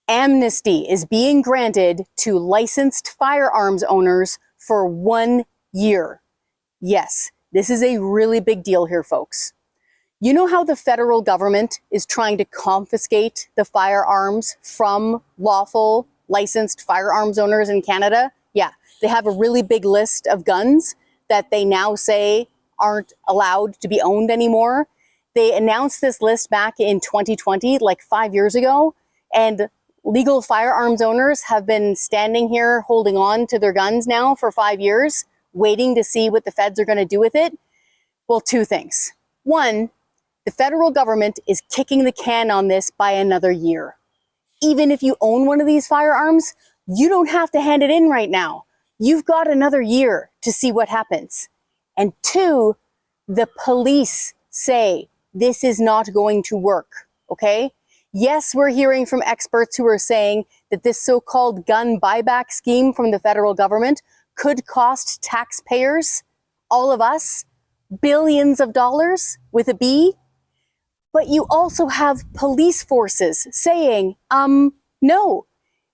Amnesty is being granted to licensed firearms owners for 1 year. Yes, this is a really big deal here, folks. You know how the federal government is trying to confiscate the firearms from lawful licensed firearms owners in Canada? Yeah, they have a really big list of guns that they now say aren't allowed to be owned anymore. They announced this list back in 2020, like 5 years ago, and legal firearms owners have been standing here holding on to their guns now for 5 years, waiting to see what the feds are going to do with it. Well, two things. One, the federal government is kicking the can on this by another year. Even if you own one of these firearms, you don't have to hand it in right now. You've got another year to see what happens. And two, the police say this is not going to work, okay? Yes, we're hearing from experts who are saying that this so-called gun buyback scheme from the federal government could cost taxpayers, all of us, billions of dollars with a B. But you also have police forces saying, no,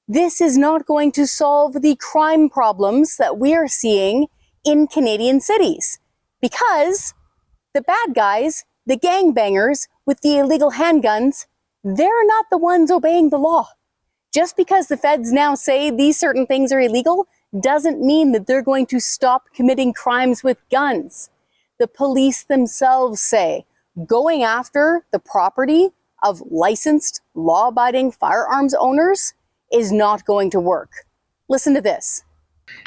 this is not going to solve the crime problems that we are seeing in Canadian cities. Because the bad guys, the gangbangers with the illegal handguns, they're not the ones obeying the law. Just because the feds now say these certain things are illegal doesn't mean that they're going to stop committing crimes with guns. The police themselves say going after the property of licensed, law-abiding firearms owners is not going to work. Listen to this.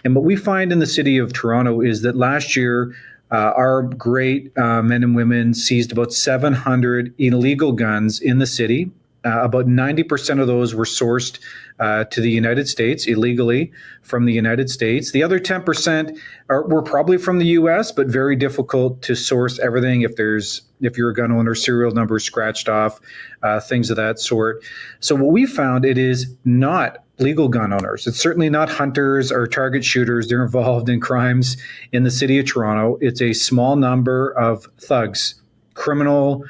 And what we find in the city of Toronto is that last year, our great men and women seized about 700 illegal guns in the city. About 90% of those were sourced to the United States illegally from the United States. The other 10% were probably from the US, but very difficult to source everything if you're a gun owner, serial numbers scratched off, things of that sort. So what we found, it is not legal gun owners. It's certainly not hunters or target shooters. They're involved in crimes in the city of Toronto. It's a small number of thugs, criminal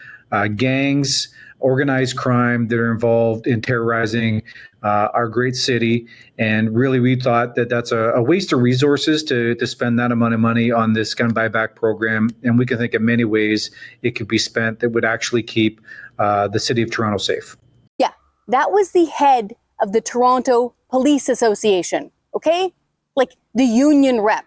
gangs, organized crime that are involved in terrorizing our great city. And really, we thought that that's a waste of resources to spend that amount of money on this gun buyback program. And we can think of many ways it could be spent that would actually keep the city of Toronto safe. Yeah, that was the head of the Toronto Police Association, okay? Like the union rep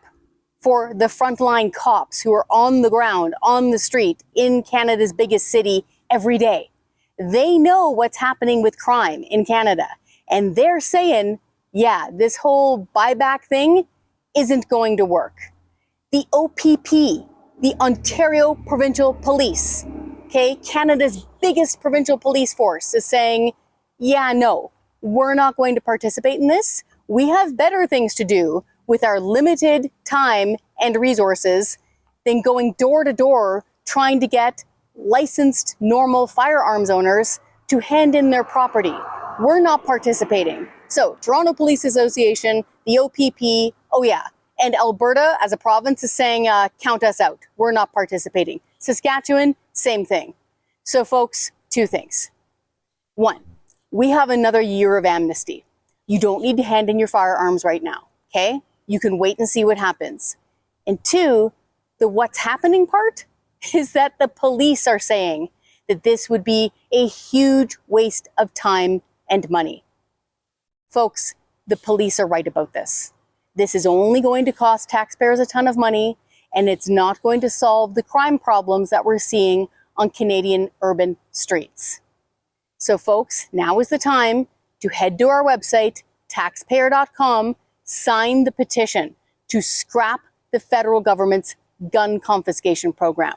for the frontline cops who are on the ground, on the street, in Canada's biggest city every day. They know what's happening with crime in Canada. And they're saying, yeah, this whole buyback thing isn't going to work. The OPP, the Ontario Provincial Police, okay, Canada's biggest provincial police force, is saying, yeah, no, we're not going to participate in this. We have better things to do with our limited time and resources than going door to door trying to get licensed normal firearms owners to hand in their property. We're not participating. So Toronto Police Association, the OPP, oh yeah, and Alberta as a province is saying, count us out. We're not participating. Saskatchewan, same thing. So folks, two things. One, we have another year of amnesty. You don't need to hand in your firearms right now, okay? You can wait and see what happens. And two, the what's happening part is that the police are saying that this would be a huge waste of time and money. Folks, the police are right about this. This is only going to cost taxpayers a ton of money, and it's not going to solve the crime problems that we're seeing on Canadian urban streets. So folks, now is the time to head to our website, taxpayer.com, sign the petition to scrap the federal government's gun confiscation program.